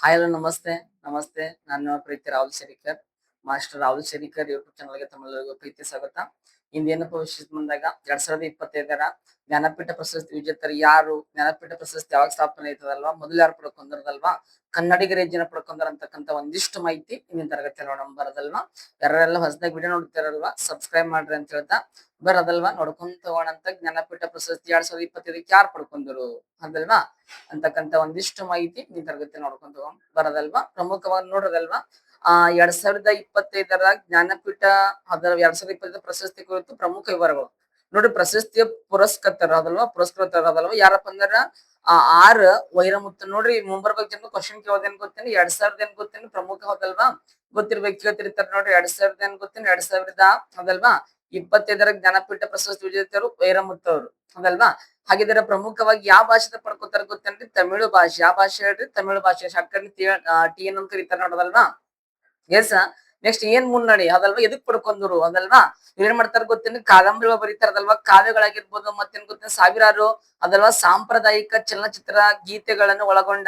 Hi hello ನಮಸ್ತೆ ನಮಸ್ತೆ. ನಾನು ಪ್ರೀತಿ ರಾಹುಲ್ ಶೇರಿಕರ್, ಮಾಸ್ಟರ್ ರಾಹುಲ್ ಶೇರಿಕರ್ ಯೂಟ್ಯೂಬ್ ಚಾನಲ್ಗೆ ತಮ್ಮೆಲ್ಲರಿಗೂ ಪ್ರೀತಿ ಸ್ವಾಗತ. ಇಂದೇನಪ್ಪ ವಿಷಯ ಬಂದಾಗ 2025ರ ಜ್ಞಾನಪೀಠ ಪ್ರಶಸ್ತಿ ವಿಜೇತರು ಯಾರು, ಜ್ಞಾನಪೀಠ ಪ್ರಶಸ್ತಿ ಯಾವಾಗ ಸ್ಥಾಪನೆ ಆಯ್ತದಲ್ವಾ, ಮೊದಲು ಯಾರು ಪಡ್ಕೊಂಡಾರದಲ್ವಾ, ಕನ್ನಡಿಗರ ಜನ ಪಡ್ಕೊಂಡಾರ ಅಂತಕ್ಕಂಥ ಒಂದಿಷ್ಟು ಮಾಹಿತಿ ಇಂದಿನ ತರಗತಿ ನೋಡೋಣ ಬರೋದಲ್ವಾ. ಯಾರೆಲ್ಲ ಹೊಸದಾಗಿ ವಿಡಿಯೋ ನೋಡ್ತಾರಲ್ವಾ ಸಬ್ಸ್ಕ್ರೈಬ್ ಮಾಡ್ರಿ ಅಂತ ಹೇಳ್ತಾ ಬರೋದಲ್ವಾ. ನೋಡ್ಕೊಂತ ಹೋಗೋಣಂತ ಜ್ಞಾನಪೀಠ ಪ್ರಶಸ್ತಿ 2025ಕ್ಕೆ ಯಾರು ಪಡ್ಕೊಂಡ್ರು ಅದಲ್ವಾ ಅಂತಕ್ಕಂಥ ಒಂದಿಷ್ಟು ಮಾಹಿತಿ ಈ ತರಗತಿ ನೋಡ್ಕೊಂತ ಬರೋದಲ್ವಾ. ಪ್ರಮುಖವಾಗಿ ನೋಡೋದಲ್ವಾ, 2025ರ ಜ್ಞಾನಪೀಠ ಅದರ 2025 ಪ್ರಶಸ್ತಿ ಕುರಿತು ಪ್ರಮುಖ ವಿವರಗಳು ನೋಡಿ. ಪ್ರಶಸ್ತಿಯ ಪುರಸ್ಕೃತರದಲ್ವಾ ಯಾರಪ್ಪ ಅಂದ್ರ ಆರ್ ವೈರಮುತ್ತು. ನೋಡ್ರಿ ಮುಂಬರ್ಬೇಕು ಜನ ಕ್ವಶನ್ ಕೇಳೋದೇನ್ ಗೊತ್ತೇನೆ, 2000 ಏನ್ ಗೊತ್ತೇನೆ ಪ್ರಮುಖ ಹೌದಲ್ವಾ, ಗೊತ್ತಿರ್ಬೇಕು ಕೇಳ್ತಿರ್ತಾರ ನೋಡ್ರಿ. 2000 ಏನ್ ಗೊತ್ತೇನೆ, 2000 ಅದಲ್ವಾ 25ರ ಜ್ಞಾನಪೀಠ ಪ್ರಶಸ್ತಿ ವಿಜೇತರು ವೈರಮುತ್ತು ಅವರು ಅದಲ್ವಾ. ಹಾಗಿದ್ರೆ ಪ್ರಮುಖವಾಗಿ ಯಾವ ಭಾಷೆದ ಪಡ್ಕೋತಾರ ಗೊತ್ತೇನ್ರಿ, ತಮಿಳು ಭಾಷೆ. ಯಾವ ಭಾಷೆ ಹೇಳ್ರಿ, ತಮಿಳು ಭಾಷೆ. ಶಾರ್ಟ್ಕಟ್ ಟಿ ಎನ್ ಅಂತ ಕರೀತಾರ ನೋಡೋದಲ್ವಾ. ಎಸ್ ನೆಕ್ಸ್ಟ್ ಏನ್ ಮುನ್ನಡಿ ಅದಲ್ವಾ, ಎದಕ್ ಪಡ್ಕೊಂಡ್ರು ಅದಲ್ವಾ. ಏನ್ ಮಾಡ್ತಾರ ಗೊತ್ತೇನೆ, ಕಾದಂಬರಿಗಳು ಬರೀತಾರದಲ್ವಾ, ಕಾವ್ಯಗಳಾಗಿರ್ಬೋದು, ಮತ್ತೇನ್ ಗೊತ್ತೇನೆ ಸಾವಿರಾರು ಅದಲ್ವಾ ಸಾಂಪ್ರದಾಯಿಕ ಚಲನಚಿತ್ರ ಗೀತೆಗಳನ್ನು ಒಳಗೊಂಡ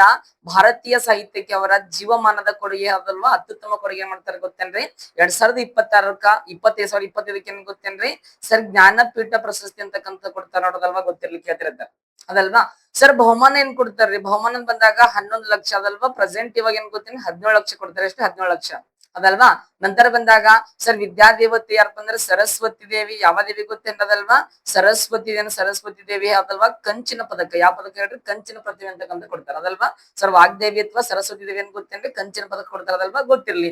ಭಾರತೀಯ ಸಾಹಿತ್ಯಕ್ಕೆ ಅವರ ಜೀವಮಾನದ ಕೊಡುಗೆ ಅದಲ್ವಾ ಅತ್ಯುತ್ತಮ ಕೊಡುಗೆ ಮಾಡ್ತಾರೆ ಗೊತ್ತೇನ್ರಿ. 2025 ಏನ್ ಗೊತ್ತೇನ್ರಿ ಸರ್, ಜ್ಞಾನಪೀಠ ಪ್ರಶಸ್ತಿ ಅಂತಕ್ಕಂತ ಕೊಡ್ತಾರ ನೋಡೋದಲ್ವಾ, ಗೊತ್ತಿರ್ಲಿಕ್ಕೆ ಹೇಳ್ತಿರತ್ತ ಅದಲ್ವಾ. ಸರ್ ಬಹುಮಾನ ಏನ್ ಕೊಡ್ತಾರ್ರಿ, ಬಹುಮಾನ ಬಂದಾಗ 11 ಲಕ್ಷ ಅದಲ್ವಾ. ಪ್ರೆಸೆಂಟ್ ಇವಾಗ ಏನ್ ಗೊತ್ತೇನೆ 17 ಲಕ್ಷ ಕೊಡ್ತಾರೆ. ಎಷ್ಟು, 17 ಲಕ್ಷ ಅದಲ್ವಾ. ನಂತರ ಬಂದಾಗ ಸರ್ ವಿದ್ಯಾದೇವತೆ ಯಾರಪ್ಪ ಅಂದ್ರೆ ಸರಸ್ವತಿ ದೇವಿ. ಯಾವ ದೇವಿ ಗೊತ್ತೇನದಲ್ವಾ, ಸರಸ್ವತಿ ದೇವಿ ಅದಲ್ವಾ. ಕಂಚಿನ ಪದಕ. ಯಾವ ಪದಕ ಹೇಳ್ರಿ, ಕಂಚಿನ ಪ್ರತಿಮೆ ಅಂತಕ್ಕಂತ ಕೊಡ್ತಾರ ಅದಲ್ವಾ. ಸರ್ ವಾಗ್ದೇವಿ ಅಥವಾ ಸರಸ್ವತಿ ದೇವಿ ಏನ್ ಗೊತ್ತೇನ್ರಿ, ಕಂಚಿನ ಪದಕ ಕೊಡ್ತಾರದಲ್ವಾ, ಗೊತ್ತಿರ್ಲಿ.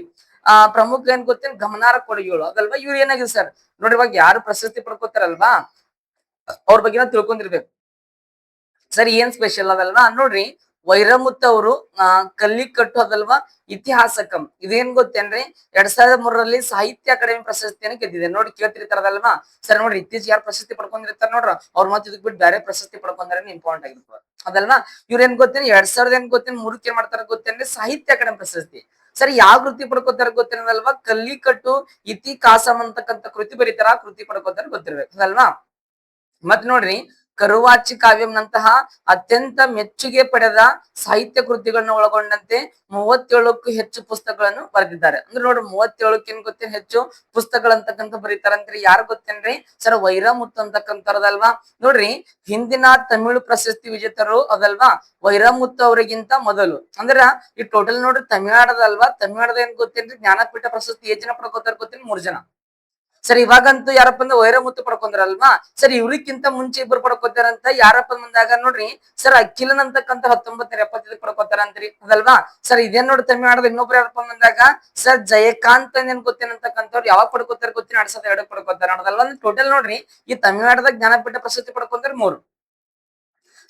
ಪ್ರಮುಖ ಏನ್ ಗೊತ್ತೇನ್, ಗಮನಾರ್ಹ ಕೊಡುಗೆಗಳು ಅದಲ್ವಾ. ಇವ್ರು ಏನಾಗಿದೆ ಸರ್ ನೋಡಿ, ಇವಾಗ ಯಾರು ಪ್ರಶಸ್ತಿ ಪಡ್ಕೋತಾರಲ್ವಾ ಅವ್ರ ಬಗ್ಗೆ ತಿಳ್ಕೊಂಡಿರ್ಬೇಕು. ಸರಿ ಏನ್ ಸ್ಪೆಷಲ್ ಅದಲ್ವಾ ನೋಡ್ರಿ. ವೈರಮುತ್ತು ಅವರು ಕಲ್ಲಿಕಟ್ಟು ಅದಲ್ವಾ ಇತಿಹಾಸಕಂ. ಇದೇನ್ ಗೊತ್ತೇನ್ರಿ, 2003ರಲ್ಲಿ ಸಾಹಿತ್ಯ ಅಕಾಡೆಮಿ ಪ್ರಶಸ್ತಿಯನ್ನು ಗೆದ್ದಿದೆ. ನೋಡಿ ಕೇಳ್ತಿರ್ತಾರದಲ್ವಾ. ಸರ್ ನೋಡ್ರಿ ಇತ್ತೀಚೆಗೆ ಯಾರು ಪ್ರಶಸ್ತಿ ಪಡ್ಕೊಂಡಿರ್ತಾರ ನೋಡ್ರ, ಅವ್ರ ಮತ್ತೆ ಇದಕ್ ಬಿಟ್ಟು ಬೇರೆ ಪ್ರಶಸ್ತಿ ಪಡ್ಕೊಂಡ್ರೆ ಇಂಪಾರ್ಟೆಂಟ್ ಆಗಿರ್ತದೆ ಅದಲ್ವಾ. ಇವ್ರ ಏನ್ ಗೊತ್ತೇನೆ 2000 ಏನ್ ಗೊತ್ತೇನೆ 3ಕ್ಕೆ ಏನ್ ಮಾಡ್ತಾರ ಗೊತ್ತೇನ್ರಿ, ಸಾಹಿತ್ಯ ಅಕಾಡೆಮಿ ಪ್ರಶಸ್ತಿ. ಸರಿ ಯಾವ ಕೃತಿ ಪಡ್ಕೋತಾರ ಗೊತ್ತೇನದಲ್ವಾ, ಕಲ್ಲಿಕಟ್ಟು ಇತಿಹಾಸಂ ಅಂತಕ್ಕಂಥ ಕೃತಿ ಬರೀತಾರ, ಆ ಕೃತಿ ಪಡ್ಕೋತಾರ ಗೊತ್ತಿರ್ಬೇಕು ಅದಲ್ವಾ. ಮತ್ ನೋಡ್ರಿ ಕರುವಾಚಿ ಕಾವ್ಯಂನಂತಹ ಅತ್ಯಂತ ಮೆಚ್ಚುಗೆ ಪಡೆದ ಸಾಹಿತ್ಯ ಕೃತಿಗಳನ್ನ ಒಳಗೊಂಡಂತೆ 37ಕ್ಕೂ ಹೆಚ್ಚು ಪುಸ್ತಕಗಳನ್ನು ಬರೆದಿದ್ದಾರೆ. ಅಂದ್ರೆ ನೋಡ್ರಿ 37ಕ್ಕೆ ಏನ್ ಗೊತ್ತೇನ್ ಹೆಚ್ಚು ಪುಸ್ತಕಗಳಂತಕ್ಕಂಥ ಬರೀತಾರಂತ್ರಿ. ಯಾರು ಗೊತ್ತೇನ್ರಿ ಸರ್, ವೈರಮುತ್ತು ಅಂತಕ್ಕಂಥವ್ರದಲ್ವಾ. ನೋಡ್ರಿ ಹಿಂದಿನ ತಮಿಳು ಪ್ರಶಸ್ತಿ ವಿಜೇತರು ಅದಲ್ವಾ ವೈರಮುತ್ತು ಅವರಿಗಿಂತ ಮೊದಲು. ಅಂದ್ರ ಈ ಟೋಟಲ್ ನೋಡ್ರಿ ತಮಿಳ್ನಾಡದಲ್ವಾ, ತಮಿಳ್ನಾಡದ ಏನ್ ಗೊತ್ತೇನ್ರಿ ಜ್ಞಾನಪೀಠ ಪ್ರಶಸ್ತಿ ಏನ್ ಜನ ಪಡ್ಕೋತಾರ ಗೊತ್ತೇನ್, 3 ಜನ. ಸರ್ ಇವಾಗಂತೂ ಯಾರಪ್ಪ ಅಂದ್ರೆ ವೈರಮುತ್ತು ಪಡ್ಕೊಂಡ್ರಲ್ವಾ. ಸರ್ ಇವ್ರಿಗಿಂತ ಮುಂಚೆ ಇಬ್ರು ಪಡ್ಕೋತಾರಂತ. ಯಾರಪ್ಪ ಬಂದಾಗ ನೋಡ್ರಿ ಸರ್ ಅಖಿಲನ್ ಅಂತಕ್ಕಂಥ 1975 ಪಡ್ಕೋತಾರಂತ್ರಿ ಅದಲ್ವಾ. ಸರ್ ಇದೇನ್ ನೋಡಿ ತಮಿಳ್ನಾಡದ ಇನ್ನೊಬ್ರು ಯಾರಪ್ಪ ಬಂದಾಗ ಸರ್ ಜಯಕಾಂತ್ ಏನ್ ಗೊತ್ತೇನಂತಕ್ಕಂಥವ್ರು ಯಾವಾಗ ಪಡ್ಕೋತಾರ ಗೊತ್ತಿನ 2002 ಪಡ್ಕೋತಾರ ಅನ್ನೋದಲ್ವಾ. ಟೋಟಲ್ ನೋಡ್ರಿ ಈ ತಮಿಳ್ನಾಡದ ಜ್ಞಾನಪೀಠ ಪ್ರಶಸ್ತಿ ಪಡ್ಕೊಂಡ್ರೆ 3.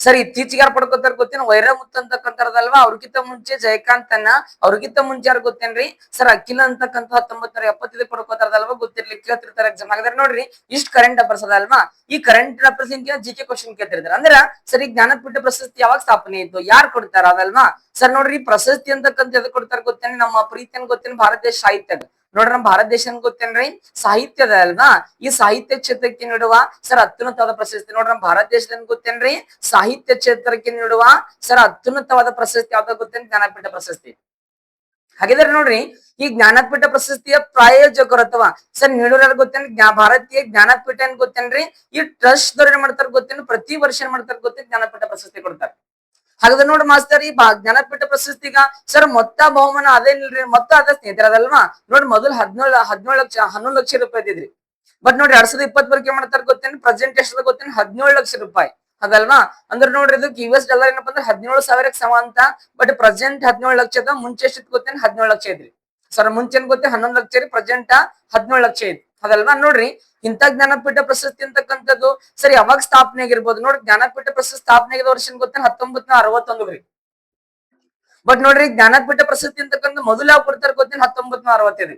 ಸರ್ ಇತ್ತೀಚೆಗೆ ಯಾರು ಪಡ್ಕೋತಾರ ಗೊತ್ತೇನ, ವೈರಮುತ್ತು ಅಂತಕ್ಕಂಥರದಲ್ವಾ. ಅವ್ರಿಗಿಂತ ಮುಂಚೆ ಜಯಕಾಂತ್ ಅನ್ನ, ಅವ್ರಿಗಿಂತ ಮುಂಚೆ ಯಾರು ಗೊತ್ತೇನ್ರಿ ಸರ್ ಅಖಿಲ ಅಂತಕ್ಕಂಥ 1975 ಪಡ್ಕೋತಾರದಲ್ವಾ, ಗೊತ್ತಿರ್ಲಿಕ್ಕೆ ಕೇಳ್ತಿರ್ತಾರೆ ಎಕ್ಸಾಮ್ ಆಗಿದ್ರೆ. ನೋಡ್ರಿ ಇಷ್ಟ ಕರೆಂಟ್ ಅಫೇರ್ಸ್ ಅದಲ್ವಾ. ಈ ಕರೆಂಟ್ ಅಫೇರ್ಸ್ ಇಂದ ಜಿಕೆ ಕ್ವಶನ್ ಕೇಳ್ತಿರ್ತಾರೆ. ಅಂದ್ರ ಸರಿ ಜ್ಞಾನಪೀಠ ಪ್ರಶಸ್ತಿ ಯಾವಾಗ ಸ್ಥಾಪನೆ ಆಯ್ತು, ಯಾರು ಕೊಡ್ತಾರ ಅದಲ್ವಾ. ಸರ್ ನೋಡ್ರಿ ಪ್ರಶಸ್ತಿ ಅಂತಕ್ಕಂಥ ಎದಕ್ ಕೊಡ್ತಾರ ಗೊತ್ತೇನೆ, ನಮ್ಮ ಪ್ರೀತಿಯನ್ ಗೊತ್ತೇನೆ ಭಾರತ ದೇಶ ಸಾಹಿತ್ಯದ. ನೋಡ್ರಿ ನಮ್ಮ ಭಾರತ ದೇಶ ಗೊತ್ತೇನ್ರಿ ಸಾಹಿತ್ಯದ ಅಲ್ವಾ. ಈ ಸಾಹಿತ್ಯ ಕ್ಷೇತ್ರಕ್ಕೆ ನೀಡುವ ಸರ್ ಅತ್ಯುನ್ನತವಾದ ಪ್ರಶಸ್ತಿ. ನೋಡ್ರಿ ನಮ್ಮ ಭಾರತ ದೇಶದಲ್ಲಿ ಗೊತ್ತೇನ್ರಿ ಸಾಹಿತ್ಯ ಕ್ಷೇತ್ರಕ್ಕೆ ನೀಡುವ ಸರ್ ಅತ್ಯುನ್ನತವಾದ ಪ್ರಶಸ್ತಿ ಯಾವ್ದು ಗೊತ್ತೇನ್, ಜ್ಞಾನಪೀಠ ಪ್ರಶಸ್ತಿ. ಹಾಗಿದ್ರೆ ನೋಡ್ರಿ ಈ ಜ್ಞಾನಪೀಠ ಪ್ರಶಸ್ತಿಯ ಪ್ರಾಯೋಜಕರು ಅಥವಾ ಸರ್ ನೀಡೋರು ಗೊತ್ತೇನ್, ಭಾರತೀಯ ಜ್ಞಾನಪೀಠ ಏನ್ ಗೊತ್ತೇನ್ರಿ ಈ ಟ್ರಸ್ಟ್ ದವ್ರು ಏನ್ ಮಾಡ್ತಾರ ಗೊತ್ತೇನು, ಪ್ರತಿ ವರ್ಷ ಏನ್ ಮಾಡ್ತಾರ ಗೊತ್ತೇನ್ ಜ್ಞಾನಪೀಠ ಪ್ರಶಸ್ತಿ ಕೊಡ್ತಾರೆ. ಹಾಗಾದ್ರೆ ನೋಡಿ ಮಾಸ್ತರ್ ಈ ಜ್ಞಾನಪೀಠ ಪ್ರಶಸ್ತಿಗ ಸರ್ ಮೊತ್ತ ಬಹುಮಾನ ಅದೇನಿಲ್ರಿ, ಮೊತ್ತ ಅದ ಸ್ನೇಹಿತರ ಅದಲ್ವಾ. ನೋಡಿ ಮೊದಲು 11 ಲಕ್ಷ ರೂಪಾಯಿ ಇದ್ರಿ. ಬಟ್ ನೋಡಿ 2020 ಏನ್ ಮಾಡ್ತಾರ ಗೊತ್ತೇನು, ಪ್ರೆಸೆಂಟ್ ಎಷ್ಟು ಗೊತ್ತೇನು 17 ಲಕ್ಷ ರೂಪಾಯಿ ಅದಲ್ವಾ. ಅಂದ್ರೆ ನೋಡ್ರಿ ಇದಕ್ಕೆ US$ ಏನಪ್ಪಾ ಅಂದ್ರೆ 17,000ಕ್ಕೆ ಸಮ ಅಂತ. ಬಟ್ ಪ್ರೆಸೆಂಟ್ 17 ಲಕ್ಷ ಅದ. ಮುಂಚೆ ಎಷ್ಟು ಗೊತ್ತೇನು 17 ಲಕ್ಷ ಇದ್ರಿ. ಸರ್ ಮುಂಚೆ ಗೊತ್ತೇ 11 ಲಕ್ಷ ರೀ, ಪ್ರೆಸೆಂಟ್ 17 ಲಕ್ಷ ಐತಿ ಅದಲ್ವಾ. ನೋಡ್ರಿ ಇಂಥ ಜ್ಞಾನಪೀಠ ಪ್ರಶಸ್ತಿ ಅಂತಕ್ಕಂಥದ್ದು ಸರಿ ಯಾವಾಗ ಸ್ಥಾಪನೆ ಆಗಿರ್ಬೋದು ನೋಡ್ರಿ. ಜ್ಞಾನಪೀಠ ಪ್ರಶಸ್ತಿ ಸ್ಥಾಪನೆ ಆಗಿದ ವರ್ಷ ಗೊತ್ತೇನು 1961 ರೀ. ಬಟ್ ನೋಡ್ರಿ ಜ್ಞಾನಪೀಠ ಪ್ರಶಸ್ತಿ ಅಂತಕ್ಕಂಥ ಮೊದಲು ಯಾವ ಕೊಡ್ತಾರ ಗೊತ್ತೇನು 1965.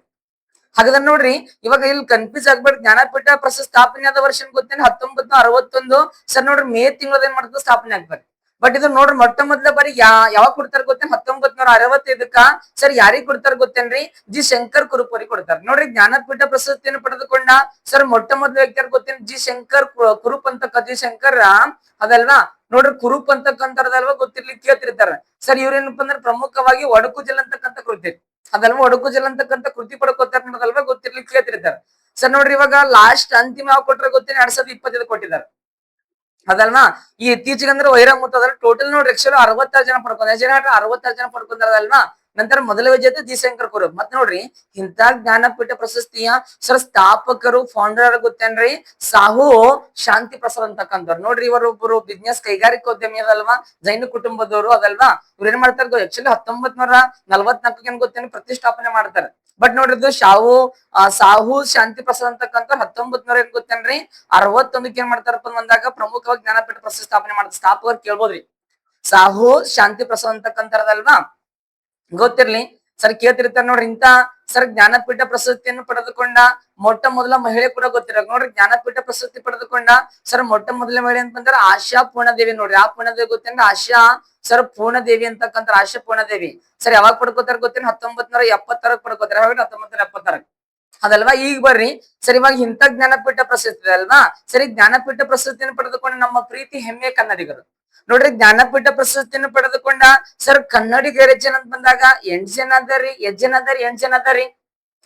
ಹಾಗಾದ್ರೆ ನೋಡ್ರಿ ಇವಾಗ ಇಲ್ಲಿ ಕನ್ಫ್ಯೂಸ್ ಆಗ್ಬೇಡಿ. ಜ್ಞಾನಪೀಠ ಪ್ರಶಸ್ತಿ ಸ್ಥಾಪನೆ ಆದ ವರ್ಷ ಗೊತ್ತೇನು 1961. ಸರ್ ನೋಡ್ರಿ ಮೇ ತಿಂಗಳ ಏನ್ ಮಾಡ್ತದೆ ಸ್ಥಾಪನೆ ಆಗ್ತಾರೆ. ಬಟ್ ಇದು ನೋಡ್ರಿ ಮೊಟ್ಟ ಮೊದಲ ಬಾರಿ ಯಾವಾಗ ಕೊಡ್ತಾರ ಗೊತ್ತೇನ್ 1965ಕ್ಕ ಸರ್ ಯಾರಿಗ್ ಕೊಡ್ತಾರ ಗೊತ್ತೇನ್ರಿ ಜಿ ಶಂಕರ್ ಕುರುಪ್ ಅವ್ರಿಗೆ ಕೊಡ್ತಾರ. ನೋಡ್ರಿ ಜ್ಞಾನಪೀಠ ಪ್ರಶಸ್ತಿಯನ್ನು ಪಡೆದುಕೊಂಡ ಸರ್ ಮೊಟ್ಟ ಮೊದಲ ವ್ಯಕ್ತಿ ಗೊತ್ತೇನ್ ಜಿ ಶಂಕರ್ ಕುರುಪ್ ಜಿ ಶಂಕರ್ ಅದಲ್ವಾ. ನೋಡ್ರಿ ಕುರುಪ್ ಅಂತಕ್ಕಂಥದ್ದಲ್ವಾ ಗೊತ್ತಿರ್ಲಿಕ್ಕೆ ಕೇಳ್ತಿರ್ತಾರ ಸರ್. ಇವ್ರೇನಪ್ಪ ಅಂದ್ರೆ ಪ್ರಮುಖವಾಗಿ ಒಡಕು ಜಲ್ ಅಂತಕ್ಕಂಥ ಕೃತಿ ಅದಲ್ವಾ, ಒಡಕು ಜಲ್ ಅಂತಕ್ಕಂಥ ಕೃತಿ ಪಡ್ಕೋತಾರ ಅನ್ನೋದಲ್ವಾ ಗೊತ್ತಿರ್ಲಿಕ್ಕೆ ಕೇಳ್ತಿರ್ತಾರ ಸರ್. ನೋಡ್ರಿ ಇವಾಗ ಲಾಸ್ಟ್ ಅಂತಿಮ ಯಾವ ಕೊಟ್ರೆ ಗೊತ್ತೇನೆ 2025 ಕೊಟ್ಟಿದ್ದಾರೆ ಅದಲ್ವಾ. ಈ ಇತ್ತೀಚೆಗೆ ಅಂದ್ರೆ ವೈರಮುತ್ತು ಅದ್ರ ಟೋಟಲ್ ನೋಡ್ರಿ ಆಕ್ಚುಲಿ 66 ಜನ ಪಡ್ಕೊಂಡ್ರೆ 66 ಜನ ಪಡ್ಕೊಂಡಾರಲ್ವಾ. ನಂತರ ಮೊದಲ ವಿಜೇತ ಜಿ ಶಂಕರ್ ಕುರುಪ್. ಮತ್ ನೋಡ್ರಿ ಇಂತ ಜ್ಞಾನಪೀಠ ಪ್ರಶಸ್ತಿಯ ಸರ್ ಸ್ಥಾಪಕರು ಫೌಂಡರ್ ಗೊತ್ತೇನ್ರಿ ಸಾಹು ಶಾಂತಿ ಪ್ರಸಾದ್ ಅಂತಕ್ಕಂಥವ್ರು. ನೋಡ್ರಿ ಇವರೊಬ್ಬರು ಬಿಸ್ನೆಸ್ ಕೈಗಾರಿಕೋದ್ಯಮಿ ಅದಲ್ವಾ, ಜೈನ ಕುಟುಂಬದವರು ಅದಲ್ವಾ. ಇವ್ರು ಏನ್ ಮಾಡ್ತಾರೆ ಆಕ್ಚುಲಿ 1944 ಏನ್ ಗೊತ್ತೇನೆ ಪ್ರತಿಷ್ಠಾಪನೆ ಮಾಡ್ತಾರೆ. ಬಟ್ ನೋಡ್ರಿ ಇದು ಸಾಹು ಶಾಂತಿ ಪ್ರಸಾದ್ ಅಂತಕ್ಕಂಥ 1900 ಏನ್ ಗೊತ್ತೇನ್ರಿ 61ಕ್ಕೆ ಏನ್ ಮಾಡ್ತಾರಪ್ಪ ಬಂದಾಗ ಪ್ರಮುಖವಾಗಿ ಜ್ಞಾನಪೀಠ ಪ್ರಶಸ್ತಿ ಸ್ಥಾಪನೆ ಮಾಡ್ತಾರೆ. ಸ್ಥಾಪಕರು ಕೇಳ್ಬೋದ್ರಿ ಸಾಹು ಶಾಂತಿ ಪ್ರಸಾದ್ ಅಂತಕ್ಕಂಥದ್ದಲ್ವಾ ಗೊತ್ತಿರ್ಲಿ ಸರ್. ಕೇಳ್ತಿರ್ತಾರೆ ನೋಡ್ರಿ ಇಂತ ಸರ್ ಜ್ಞಾನಪೀಠ ಪ್ರಶಸ್ತಿಯನ್ನು ಪಡೆದುಕೊಂಡ ಮೊಟ್ಟ ಮೊದಲ ಮಹಿಳೆ ಕೂಡ ಗೊತ್ತಿರ. ನೋಡ್ರಿ ಜ್ಞಾನಪೀಠ ಪ್ರಶಸ್ತಿ ಪಡೆದುಕೊಂಡ ಸರ್ ಮೊಟ್ಟ ಮೊದಲ ಮಹಿಳೆ ಅಂತಂದ್ರೆ ಆಶಾ ಪೂರ್ಣದೇವಿ. ನೋಡ್ರಿ ಆ ಪೂರ್ಣದೇವಿ ಗೊತ್ತೇನ್ರಿ ಆಶಾ ಸರ್ ಪೂರ್ಣದೇವಿ ಅಂತಕ್ಕಂಥ ಆಶಾ ಪೂರ್ಣದೇವಿ ಸರ್ ಯಾವಾಗ ಪಡ್ಕೋತಾರ ಗೊತ್ತೇನೆ 1976 ಪಡ್ಕೋತಾರ. 1976 ಅದಲ್ವಾ. ಈಗ ಬರ್ರಿ ಸರ್ ಇವಾಗ ಇಂಥ ಜ್ಞಾನಪೀಠ ಪ್ರಶಸ್ತಿ ಅಲ್ವಾ ಸರಿ. ಜ್ಞಾನಪೀಠ ಪ್ರಶಸ್ತಿಯನ್ನು ಪಡೆದುಕೊಂಡ ನಮ್ಮ ಪ್ರೀತಿ ಹೆಮ್ಮೆ ಕನ್ನಡಿಗರು. ನೋಡ್ರಿ ಜ್ಞಾನಪೀಠ ಪ್ರಶಸ್ತಿಯನ್ನು ಪಡೆದುಕೊಂಡ ಸರ್ ಕನ್ನಡಿಗರ ಜನ ಅಂತ ಬಂದಾಗ 8 ಜನ ಅದಾರಿ. 8 ಜನ ಅದಾರಿ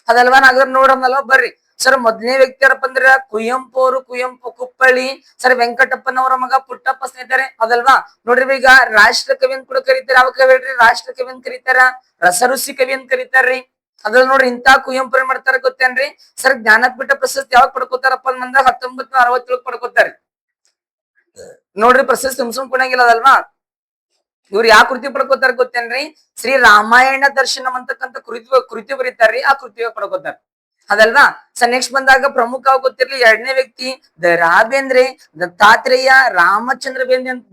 ಅದಲ್ವಾ. ನಾಗರ್ ನೋಡೋಣಲ್ವಾ ಬರ್ರಿ ಸರ್. ಮೊದಲನೇ ವ್ಯಕ್ತಿ ಯಾರಪ್ಪ ಅಂದ್ರ ಕುವೆಂಪು ಅವರು. ಕುವೆಂಪು ಕುಪ್ಪಳ್ಳಿ ಸರ್. ವೆಂಕಟಪ್ಪನವರ ಮಗ ಪುಟ್ಟಪ್ಪ ಸ್ನೇಹಿತರೆ ಅದಲ್ವಾ. ನೋಡ್ರಿ ಈಗ ರಾಷ್ಟ್ರ ಕವಿ ಅಂತ ಕೂಡ ಕರೀತಾರ. ಯಾವ ಕವಿ ಹೇಳ್ರಿ ರಾಷ್ಟ್ರ ಕವಿ ಅಂತ ಕರೀತಾರ, ರಸಋಷಿ ಕವಿ ಅಂತ ಕರೀತಾರ್ರಿ ಅದ್ರಲ್ಲಿ. ನೋಡ್ರಿ ಇಂತ ಕುವೆಂಪು ಏನ್ ಮಾಡ್ತಾರ ಗೊತ್ತೇನ್ರಿ ಸರ್ ಜ್ಞಾನಪೀಠ ಪ್ರಶಸ್ತಿ ಯಾವಾಗ ಪಡ್ಕೋತಾರಪ್ಪ ಅಂದಾಗ 1967 ಪಡ್ಕೋತಾರ. ನೋಡ್ರಿ ಪ್ರಶಸ್ತಿ ಸುಮ್ ಕೊಡಂಗಿಲ್ಲ ಅದಲ್ವಾ. ಇವ್ರು ಯಾವ ಕೃತಿ ಪಡ್ಕೋತಾರ ಗೊತ್ತೇನ್ರಿ ಶ್ರೀ ರಾಮಾಯಣ ದರ್ಶನಂ ಅಂತಕ್ಕಂಥ ಕೃತಿ ಬರೀತಾರ್ರಿ. ಆ ಕೃತಿ ಪಡ್ಕೋತಾರ ಅದಲ್ವಾ. ಸರ್ ನೆಕ್ಸ್ಟ್ ಬಂದಾಗ ಪ್ರಮುಖ ಗೊತ್ತಿರ್ಲಿ ಎರಡನೇ ವ್ಯಕ್ತಿ ರಾ ಬೇಂದ್ರೆ, ದತ್ತಾತ್ರೇಯ ರಾಮಚಂದ್ರ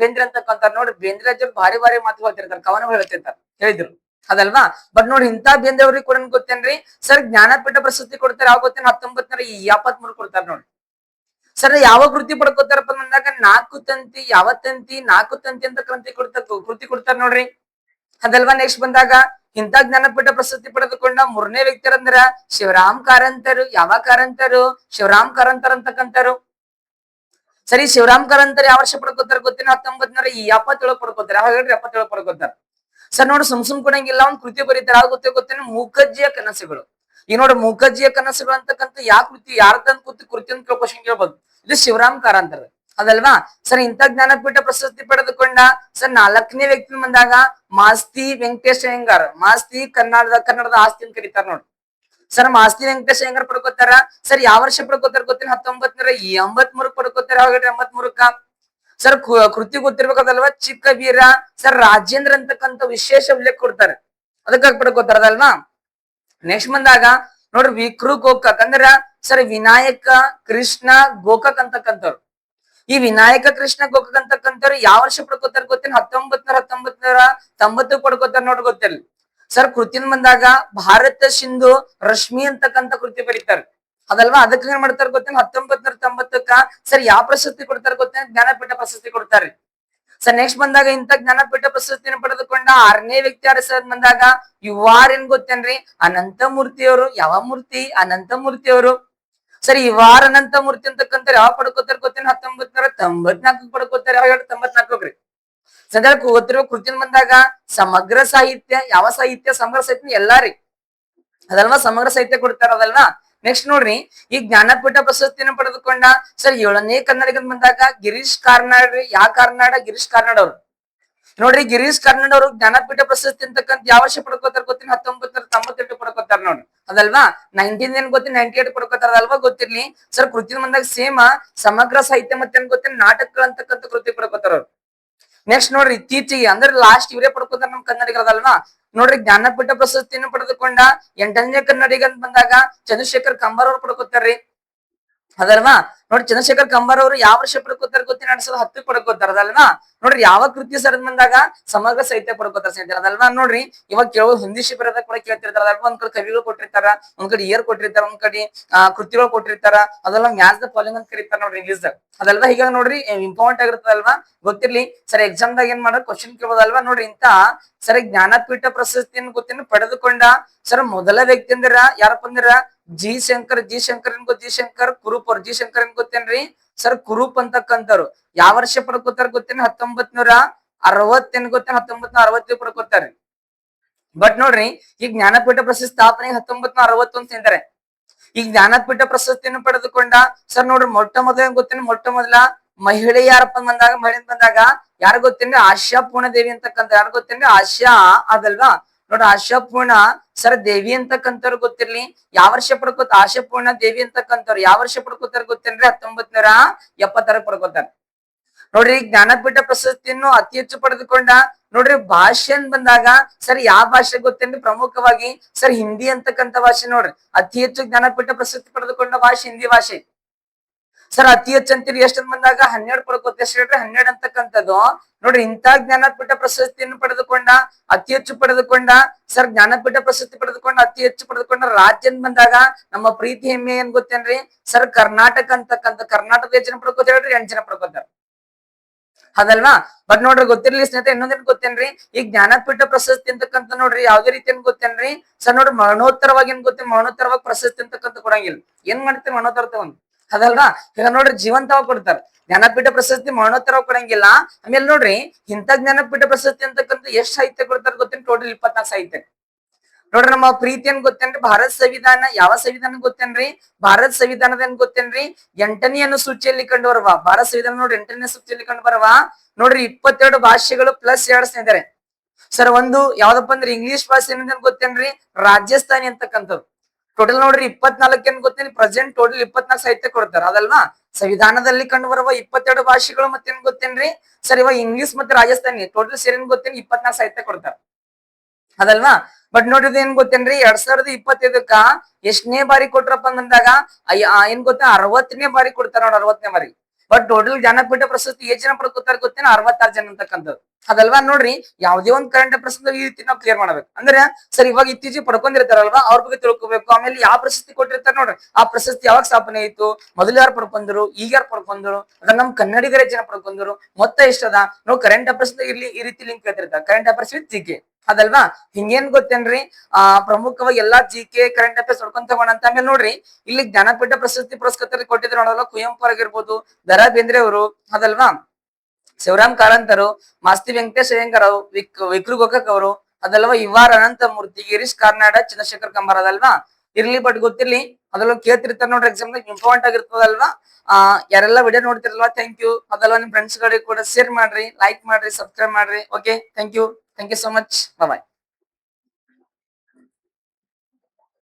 ಬೇಂದ್ರೆ ಅಂತಕ್ಕಂಥ. ನೋಡ್ರಿ ಬೇಂದ್ರೆ ಭಾರಿ ಭಾರಿ ಮಾತು ಹೇಳ್ತಿರ್ತಾರೆ, ಕವನ ಹೇಳ್ತಿರ್ತಾರೆ ಹೇಳಿದ್ರು ಅದಲ್ವಾ. ಬಟ್ ನೋಡ್ರಿ ಇಂತ ಬೇಂದ್ರೆ ಅವ್ರಿಗೆ ಕೂಡ ಗೊತ್ತೇನ್ರಿ ಸರ್ ಜ್ಞಾನಪೀಠ ಪ್ರಶಸ್ತಿ ಕೊಡ್ತಾರೆ. ಯಾವ ಗೊತ್ತೇನೆ 1973 ಕೊಡ್ತಾರ. ನೋಡ್ರಿ ಸರ್ ಯಾವ ಕೃತಿ ಪಡ್ಕೋತಾರಪ್ಪ ಅಂದಾಗ 4 ತಂತಿ ಯಾವ ತಂತಿ 4 ತಂತಿ ಅಂತ ಕೃತಿ ಕೊಡ್ತಾರ ನೋಡ್ರಿ ಅದಲ್ವಾ. ನೆಕ್ಸ್ಟ್ ಬಂದಾಗ ಇಂಥ ಜ್ಞಾನಪೀಠ ಪ್ರಶಸ್ತಿ ಪಡೆದುಕೊಂಡ ಮೂರನೇ ವ್ಯಕ್ತಿಯರಂದ್ರ ಶಿವರಾಮ್ ಕಾರಂತರು. ಯಾವ ಕಾರಂತರು? ಶಿವರಾಮ್ ಕಾರಂತರ್ ಅಂತಕ್ಕಂಥರು. ಸರಿ ಶಿವರಾಮ್ ಕಾರಂತರ್ ಯಾವ ವರ್ಷ ಪಡ್ಕೋತಾರ ಗೊತ್ತೇನ 1977 ಪಡ್ಕೋತಾರ. ಯಾವಾಗ ಹೇಳ್ರಿ 77 ಪಡ್ಕೋತಾರ ಸರ್. ನೋಡಿ ಸುಮ್ ಕೊಡಂಗಿಲ್ಲ ಒಂದ್ ಕೃತಿ ಬರೀತಾರ. ಯಾವ ಗೊತ್ತೇನೆ ಮೂಕಜ್ಜಿಯ ಕನಸುಗಳು. ಈ ನೋಡ್ರಿ ಮೂಕಜ್ಜಿಯ ಕನಸುಗಳು ಅಂತಕ್ಕಂಥ ಯಾವ ಕೃತಿ ಯಾರ್ದಂತ ಕೃತಿ ಅಂತ ಕ್ವಶನ್ ಕೇಳ್ಬೋದು. ಇದು ಶಿವರಾಮ್ ಕಾರಂತರ ಅದಲ್ವಾ. ಸರ್ ಇಂಥ ಜ್ಞಾನಪೀಠ ಪ್ರಶಸ್ತಿ ಪಡೆದುಕೊಂಡ ಸರ್ 4ನೇ ವ್ಯಕ್ತಿ ಬಂದಾಗ ಮಾಸ್ತಿ ವೆಂಕಟೇಶ್ ಅಯ್ಯಂಗಾರ್. ಮಾಸ್ತಿ ಕನ್ನಡದ ಆಸ್ತಿ ಅಂತ ಕರೀತಾರ ನೋಡ್ರಿ ಸರ್. ಮಾಸ್ತಿ ವೆಂಕಟೇಶ್ ಅಯ್ಯಂಗಾರ್ ಪಡ್ಕೋತಾರ. ಸರ್ ಯಾವ ವರ್ಷ ಪಡ್ಕೋತಾರ ಗೊತ್ತಿನ 1983 ಪಡ್ಕೋತಾರ. ಯಾವಾಗ 83ಕ್ಕ ಸರ್ ಕೃತಿ ಗೊತ್ತಿರ್ಬೇಕದಲ್ವಾ ಚಿಕ್ಕ ವೀರ ಸರ್. ರಾಜೇಂದ್ರ ಅಂತಕ್ಕಂಥ ವಿಶೇಷ ಉಲ್ಲೇಖ ಕೊಡ್ತಾರೆ, ಅದಕ್ಕಾಗಿ ಪಡ್ಕೋತಾರ ಅದಲ್ವಾ. ನೆಕ್ಸ್ಟ್ ಬಂದಾಗ ನೋಡ್ರಿ ವಿಕ್ರು ಗೋಕಾಕ್ ಅಂದ್ರ ಸರ್ ವಿನಾಯಕ ಕೃಷ್ಣ ಗೋಕಾಕ್ ಅಂತಕ್ಕಂಥವ್ರು. ಈ ವಿನಾಯಕ ಕೃಷ್ಣ ಗೋಕಾಕ್ ಅಂತಕ್ಕಂಥವ್ರು ಯಾವ ವರ್ಷ ಪಡ್ಕೋತಾರ ಗೊತ್ತೇನೆ 1990 ಪಡ್ಕೋತಾರ ನೋಡ್ರಿ ಗೊತ್ತಿರ್ಲಿ ಸರ್. ಕೃತಿನ ಬಂದಾಗ ಭಾರತ ಸಿಂಧು ರಶ್ಮಿ ಅಂತಕ್ಕಂಥ ಕೃತಿ ಬರೀತಾರೆ ಅದಲ್ವಾ. ಅದಕ್ಕೆ ಏನ್ ಮಾಡ್ತಾರ ಗೊತ್ತೇನೆ 1990ಕ್ಕ ಸರ್ ಯಾವ ಪ್ರಶಸ್ತಿ ಕೊಡ್ತಾರ ಗೊತ್ತೇನೆ ಜ್ಞಾನಪೀಠ ಪ್ರಶಸ್ತಿ ಕೊಡ್ತಾರೆ ಸರ್. ನೆಕ್ಸ್ಟ್ ಬಂದಾಗ ಇಂಥ ಜ್ಞಾನಪೀಠ ಪ್ರಶಸ್ತಿಯನ್ನು ಪಡೆದುಕೊಂಡ 6ನೇ ವ್ಯಕ್ತಿ ಯಾರ ಸರ್ ಬಂದಾಗ ಇವಾರ್ ಏನ್ ಗೊತ್ತೇನ್ರಿ ಅನಂತ ಮೂರ್ತಿಯವರು. ಯಾವ ಮೂರ್ತಿ? ಅನಂತ ಮೂರ್ತಿಯವರು ಸರಿ. ಇವಾರ್ ಅನಂತ ಮೂರ್ತಿ ಅಂತಕ್ಕಂಥ ಯಾವ ಪಡ್ಕೋತಾರ ಗೊತ್ತೇನೆ 1994 ಪಡ್ಕೋತಾರ. ಯಾವ 94 ಸದ್ಯ ಗೊತ್ತಿರೋ ಕೃತಿನ ಬಂದಾಗ ಸಮಗ್ರ ಸಾಹಿತ್ಯ. ಯಾವ ಸಾಹಿತ್ಯ? ಸಮಗ್ರ ಸಾಹಿತ್ಯ ಎಲ್ಲಾರಿ ಅದಲ್ವಾ. ಸಮಗ್ರ ಸಾಹಿತ್ಯ ಕೊಡ್ತಾರ ಅದಲ್ವಾ. ನೆಕ್ಸ್ಟ್ ನೋಡ್ರಿ ಈ ಜ್ಞಾನಪೀಠ ಪ್ರಶಸ್ತಿಯನ್ನು ಪಡೆದುಕೊಂಡ ಸರ್ 7ನೇ ಕನ್ನಡಿಗನ್ ಬಂದಾಗ ಗಿರೀಶ್ ಕಾರ್ನಾಡ್. ಯಾವ ಕಾರ್ನಾಡ? ಗಿರೀಶ್ ಕಾರ್ನಾಡ್ ಅವ್ರು. ನೋಡ್ರಿ ಗಿರೀಶ್ ಕಾರ್ನಾಡ್ ಅವರು ಜ್ಞಾನಪೀಠ ಪ್ರಶಸ್ತಿ ಅಂತಕ್ಕಂಥ ಯಾವ ವರ್ಷ ಪಡ್ಕೋತಾರ ಗೊತ್ತಿನ 1998 ಪಡ್ಕೋತಾರ ನೋಡ್ರಿ ಅದಲ್ವಾ. 19 ಏನ್ ಗೊತ್ತಿನ 98 ಪಡ್ಕೋತಾರ ಅದಲ್ವಾ ಗೊತ್ತಿರ್ಲಿ ಸರ್. ಕೃತಿ ಬಂದಾಗ ಸೇಮ ಸಮಗ್ರ ಸಾಹಿತ್ಯ ಮತ್ತೆ ಏನ್ ಗೊತ್ತಿನ ನಾಟಕಗಳು ಅಂತಕ್ಕಂಥ ಕೃತಿ ಪಡ್ಕೋತಾರ ಅವ್ರು. ನೆಕ್ಸ್ಟ್ ನೋಡ್ರಿ ಇತ್ತೀಚೆಗೆ ಅಂದ್ರೆ ಲಾಸ್ಟ್ ಇವರೇ ಪಡ್ಕೋತಾರ ನಮ್ ಕನ್ನಡಿಗರದಲ್ವಾ. ನೋಡ್ರಿ ಜ್ಞಾನಪೀಠ ಪ್ರಶಸ್ತಿಯನ್ನು ಪಡೆದುಕೊಂಡ 8ನೇ ಕನ್ನಡಿಗ ಅಂತ ಬಂದಾಗ ಚಂದ್ರಶೇಖರ್ ಕಂಬಾರ್ ಅವ್ರು ಪಡ್ಕೋತಾರ್ರಿ ಅದಲ್ವಾ. ನೋಡಿ ಚಂದ್ರಶೇಖರ್ ಕಂಬಾರ್ ಅವರು ಯಾವ ವರ್ಷ ಪಡ್ಕೋತಾರೆ ಗೊತ್ತಿನ 2010 ಪಡ್ಕೋತಾರ ಅದಲ್ವಾ. ನೋಡ್ರಿ ಯಾವ ಕೃತಿ ಸರ್ ಬಂದಾಗ ಸಮಗ್ರ ಸಾಹಿತ್ಯ ಪಡ್ಕೋತಾರ ಸ್ನೇಹಿತರೆ ಅದಲ್ವಾ. ನೋಡ್ರಿ ಇವಾಗ ಕೇಳೋ ಹಿಂದಿ ಶಿಬಿರದ ಕೂಡ ಕೇಳ್ತಿರ್ತಾರ ಅದಲ್ವಾ. ಒಂದ್ ಕಡೆ ಕವಿಗಳು ಕೊಟ್ಟಿರ್ತಾರ, ಒಂದ್ ಕಡೆ ಇಯರ್ ಕೊಟ್ಟಿರ್ತಾರ, ಒಂದ್ ಕಡೆ ಕೃತಿಗಳು ಕೊಟ್ಟಿರ್ತಾರ, ಅದೆಲ್ಲ ಮ್ಯಾಚ್ ದ ಫಾಲೋಯಿಂಗ್ ಅಂತ ಕರೀತಾರ ನೋಡ್ರಿ ಇಂಗ್ಲೀಷ್ ಅದಲ್ವಾ. ಹೀಗಾಗಿ ನೋಡ್ರಿ ಇಂಪಾರ್ಟೆಂಟ್ ಆಗಿರ್ತದಲ್ವಾ, ಗೊತ್ತಿರ್ಲಿ ಸರ್. ಎಕ್ಸಾಮ್ ದಾಗ ಏನ್ ಮಾಡೋದು ಕ್ವಶನ್ ಕೇಳೋದಲ್ವಾ. ನೋಡ್ರಿ ಇಂತ ಸರ್ ಜ್ಞಾನಪೀಠ ಪ್ರಶಸ್ತಿಯನ್ನು ಗೊತ್ತೇನು ಪಡೆದುಕೊಂಡ ಸರ್ ಮೊದಲ ವ್ಯಕ್ತಿ ಅಂದ್ರ ಯಾರಪ್ಪ ಅಂದ್ರ ಜಿ ಶಂಕರ್ ಜಿ ಶಂಕರ್ ಕುರೂಪ್ ಅವ್ರ. ಜಿ ಶಂಕರ್ ಏನ್ ಗೊತ್ತೇನ್ರಿ ಸರ್ ಕುರೂಪ್ ಅಂತಕ್ಕಂಥವ್ರು. ಯಾವ ವರ್ಷ ಪಡ್ಕೋತಾರ ಗೊತ್ತೇನು 1960 ಗೊತ್ತೇನು 1960 ಪಡ್ಕೋತಾರೆ. ಬಟ್ ನೋಡ್ರಿ ಈ ಜ್ಞಾನಪೀಠ ಪ್ರಶಸ್ತಿ ಸ್ಥಾಪನೆ 1961 ಅಂತಾರೆ. ಈ ಜ್ಞಾನಪೀಠ ಪ್ರಶಸ್ತಿಯನ್ನು ಪಡೆದುಕೊಂಡ ಸರ್ ನೋಡ್ರಿ ಮೊಟ್ಟ ಮೊದಲ ಮಹಿಳೆ ಯಾರಪ್ಪ ಬಂದಾಗ ಯಾರು ಗೊತ್ತೇನ್ರಿ ಆಶಾ ಪೂರ್ಣ ದೇವಿ ಅಂತಕ್ಕಂಥ. ಯಾರು ಗೊತ್ತೇನ್ರಿ ಆಶಾ ಅದಲ್ವಾ. ನೋಡ್ರಿ ಆಶಾ ಪೂರ್ಣ ಸರ್ ದೇವಿ ಅಂತಕ್ಕಂಥವ್ರು ಗೊತ್ತಿರ್ಲಿ. ಯಾವ ವರ್ಷ ಆಶಾ ಪೂರ್ಣ ದೇವಿ ಅಂತಕ್ಕಂಥವ್ರು ಯಾವ ವರ್ಷ ಪಡ್ಕೋತಾರ ಗೊತ್ತೇನ್ರಿ 1970 ಪಡ್ಕೋತಾರ. ನೋಡ್ರಿ ಜ್ಞಾನಪೀಠ ಪ್ರಶಸ್ತಿಯನ್ನು ಅತಿ ಹೆಚ್ಚು ಪಡೆದುಕೊಂಡ ನೋಡ್ರಿ ಭಾಷೆ ಅಂತ ಬಂದಾಗ ಸರ್ ಯಾವ ಭಾಷೆ ಗೊತ್ತೇನ್ರಿ ಪ್ರಮುಖವಾಗಿ ಸರ್ ಹಿಂದಿ ಅಂತಕ್ಕಂಥ ಭಾಷೆ. ನೋಡ್ರಿ ಅತಿ ಹೆಚ್ಚು ಜ್ಞಾನಪೀಠ ಪ್ರಶಸ್ತಿ ಪಡೆದುಕೊಂಡ ಭಾಷೆ ಹಿಂದಿ ಭಾಷೆ ಸರ್. ಅತಿ ಹೆಚ್ಚು ಅಂತೀರಿ ಎಷ್ಟಂತ ಬಂದಾಗ 12 ಪಡ್ಕೋತ. ಎಷ್ಟು ಹೇಳ್ರಿ 12 ಅಂತಕ್ಕಂಥದ್ದು. ನೋಡ್ರಿ ಇಂಥ ಜ್ಞಾನಪೀಠ ಪ್ರಶಸ್ತಿಯನ್ನು ಪಡೆದುಕೊಂಡ ಅತಿ ಹೆಚ್ಚು ಪಡೆದುಕೊಂಡ ಸರ್ ಜ್ಞಾನಪೀಠ ಪ್ರಶಸ್ತಿ ಪಡೆದುಕೊಂಡ ಅತಿ ಹೆಚ್ಚು ಪಡೆದುಕೊಂಡ ರಾಜ್ಯ ಅಂತ ಬಂದಾಗ ನಮ್ಮ ಪ್ರೀತಿ ಹೆಮ್ಮೆ ಏನ್ ಗೊತ್ತೇನ್ರಿ ಸರ್ ಕರ್ನಾಟಕ ಅಂತಕ್ಕಂಥ. ಕರ್ನಾಟಕದ ಎಷ್ಟು ಜನ ಪಡ್ಕೋತ ಹೇಳ್ರಿ 8 ಜನ ಪಡ್ಕೋತಾರ ಅದಲ್ವಾ. ಬಟ್ ನೋಡ್ರಿ ಗೊತ್ತಿರ್ಲಿ ಸ್ನೇಹಿತರೆ ಇನ್ನೊಂದೇನ್ ಗೊತ್ತೇನ್ರಿ ಈ ಜ್ಞಾನಪೀಠ ಪ್ರಶಸ್ತಿ ಅಂತಕ್ಕಂಥ ನೋಡ್ರಿ ಯಾವ್ದೇ ರೀತಿ ಏನ್ ಗೊತ್ತೇನ್ರಿ ಸರ್ ನೋಡ್ರಿ ಮರಣೋತ್ತರವಾಗಿ ಏನ್ ಗೊತ್ತೇನ್ ಮರಣೋತ್ತರವಾಗಿ ಪ್ರಶಸ್ತಿ ಅಂತಕ್ಕಂಥ ಕೊಡಂಗಿಲ್ಲ. ಏನ್ ಮಾಡ್ತೀರಿ ಮರಣೋತ್ತರ ತಗೊಂಡ್ ಅದಲ್ವಾ. ಈಗ ನೋಡ್ರಿ ಜೀವಂತವಾಗಿ ಕೊಡ್ತಾರ. ಜ್ಞಾನಪೀಠ ಪ್ರಶಸ್ತಿ ಮರಣೋತ್ತರವಾಗಿ ಕೊಡಂಗಿಲ್ಲ. ಆಮೇಲೆ ನೋಡ್ರಿ ಇಂಥ ಜ್ಞಾನಪೀಠ ಪ್ರಶಸ್ತಿ ಅಂತಕ್ಕಂಥ ಎಷ್ಟ್ ಸಾಹಿತ್ಯ ಕೊಡ್ತಾರ ಗೊತ್ತೇನ್ ಟೋಟಲ್ 24 ಸಾಹಿತ್ಯ. ನೋಡ್ರಿ ನಮ್ಮ ಪ್ರೀತಿ ಏನ್ ಗೊತ್ತೇನ್ರಿ ಭಾರತ ಸಂವಿಧಾನ ಯಾವ ಸಂವಿಧಾನ ಗೊತ್ತೇನ್ರಿ ಭಾರತ ಸಂವಿಧಾನದ ಏನ್ ಗೊತ್ತೇನ್ರಿ 8ನೇ ಅನುಸೂಚಿಯಲ್ಲಿ ಕಂಡು ಬರುವ ಭಾರತ ಸಂವಿಧಾನ ನೋಡ್ರಿ 8ನೇ ಸೂಚಿಯಲ್ಲಿ ಕಂಡು ಬರುವ ನೋಡ್ರಿ 22 ಭಾಷೆಗಳು ಪ್ಲಸ್ 2 ಸ್ನೇಹಿತರೆ ಸರ್. ಒಂದು ಯಾವ್ದಪ್ಪ ಅಂದ್ರೆ ಇಂಗ್ಲಿಷ್ ಭಾಷೆ ಏನ್ ಗೊತ್ತೇನ್ರಿ ರಾಜಸ್ಥಾನಿ ಅಂತಕ್ಕಂಥದ್ದು. ಟೋಟಲ್ ನೋಡ್ರಿ 24 ಏನ್ ಗೊತ್ತೇನ್ರಿ ಪ್ರೆಸೆಂಟ್ ಟೋಟಲ್ 24 ಸಾಹಿತ್ಯ ಕೊಡ್ತಾರ ಅದಲ್ವಾ. ಸಂವಿಧಾನದಲ್ಲಿ ಕಂಡು ಬರುವ 22 ಭಾಷೆಗಳು ಮತ್ತೇನ್ ಗೊತ್ತೇನ್ರಿ ಸರ್ ಇವಾಗ ಇಂಗ್ಲಿಷ್ ಮತ್ತೆ ರಾಜಸ್ಥಾನಿ ಟೋಟಲ್ ಸೇರಿ ಏನ್ ಗೊತ್ತೇನ್ರಿ 24 ಸಾಹಿತ್ಯ ಕೊಡ್ತಾರ ಅದಲ್ವಾ. ಬಟ್ ನೋಡ್ರಿ ಏನ್ ಗೊತ್ತೇನ್ರಿ 2025ಕ್ಕ ಎಷ್ಟನೇ ಬಾರಿ ಕೊಟ್ರಪ್ಪ ಅಂದಾಗ ಏನ್ ಗೊತ್ತ 60ನೇ ಬಾರಿ ಕೊಡ್ತಾರ ನೋಡ್ರಿ 60ನೇ ಬಾರಿ. ಬಟ್ ಟೋಟಲ್ ಜ್ಞಾನಪೀಠ ಪ್ರಶಸ್ತಿ ಎಷ್ಟು ಜನ ಪಡ್ಕೋತಾರ ಗೊತ್ತೇನ 66 ಜನ ಅಂತಕ್ಕಂಥದ್ದು ಅದಲ್ವಾ. ನೋಡ್ರಿ ಯಾವ್ದೇ ಒಂದ್ ಕರೆಂಟ್ ಅಫೇರ್ಸ್ ಈ ರೀತಿ ನಾವು ಕ್ಲಿಯರ್ ಮಾಡ್ಬೇಕು. ಅಂದ್ರೆ ಸರ್ ಇವಾಗ ಇತ್ತೀಚೆಗೆ ಪಡ್ಕೊಂಡಿರ್ತಾರಲ್ವಾ ಅವ್ರ ಬಗ್ಗೆ ತಿಳ್ಕೊಬೇಕು. ಆಮೇಲೆ ಯಾವ ಪ್ರಶಸ್ತಿ ಕೊಟ್ಟಿರ್ತಾರ ನೋಡ್ರಿ ಆ ಪ್ರಶಸ್ತಿ ಯಾವಾಗ ಸ್ಥಾಪನೆ ಆಯ್ತು, ಮೊದಲು ಯಾರು ಪಡ್ಕೊಂಡ್ರು, ಈಗ ಯಾರು ಪಡ್ಕೊಂಡ್ರು, ಅದ್ರ ನಮ್ ಕನ್ನಡಿಗರೇ ಜನ ಪಡ್ಕೊಂಡ್ರು, ಮೊತ್ತ ಎಷ್ಟದ ನಾವು ಕರೆಂಟ್ ಅಫೇರ್ಸ್ ಇರ್ಲಿ ಈ ರೀತಿ ಲಿಂಕ್ ಹೇಳ್ತಿರ್ತಾರೆ. ಕರೆಂಟ್ ಅಫೇರ್ಸ್ ವಿತ್ ಜಿಕೆ ಅದಲ್ವಾ. ಹಿಂಗೇನ್ ಗೊತ್ತೇನ್ರಿ ಪ್ರಮುಖವಾಗಿ ಎಲ್ಲಾ ಜಿಕೆ ಕರೆಂಟ್ ಅಫೇರ್ಸ್ ನೋಡ್ಕೊಂತ ತಗೋಣ ಅಂತ. ಆಮೇಲೆ ನೋಡ್ರಿ ಇಲ್ಲಿ ಜ್ಞಾನಪೀಠ ಪ್ರಶಸ್ತಿ ಪುರಸ್ಕೃತರಿಗೆ ಕೊಟ್ಟಿದ್ರು ನೋಡಲ್ಲ ಕುವೆಂಪು ಆಗಿರ್ಬೋದು, ದ.ರಾ ಬೇಂದ್ರೆ ಅವರು ಅದಲ್ವಾ, ಶಿವರಾಮ್ ಕಾರಂತರು, ಮಾಸ್ತಿ ವೆಂಕಟೇಶ್ ಅಯ್ಯಂಗಾರ್ ಅವರು, ವಿಕ್ರು ಗೋಕಾಕ್ ಅವರು ಅದಲ್ವಾ, ಇವಾರ್ ಅನಂತ ಮೂರ್ತಿ, ಗಿರೀಶ್ ಕಾರ್ನಾಡ, ಚಂದ್ರಶೇಖರ್ ಕಂಬಾರ್ ಅದಲ್ವಾ. ಇರ್ಲಿ ಬಟ್ ಗೊತ್ತಿರ್ಲಿ ಅದೆಲ್ಲ ಕೇಳ್ತಿರ್ತಾರ ನೋಡ್ರಿ ಎಕ್ಸಾಮ್ ಇಂಪಾರ್ಟೆಂಟ್ ಆಗಿರ್ತದಲ್ವಾ. ಯಾರೆಲ್ಲ ವಿಡಿಯೋ ನೋಡ್ತಿರಲ್ವಾ ಥ್ಯಾಂಕ್ ಯು. ಅದಲ್ವಾ ನಿಮ್ ಫ್ರೆಂಡ್ಸ್ ಗಳಿಗೆ ಕೂಡ ಶೇರ್ ಮಾಡ್ರಿ, ಲೈಕ್ ಮಾಡ್ರಿ, ಸಬ್ಸ್ಕ್ರೈಬ್ ಮಾಡ್ರಿ. Okay thank you so much. Bye.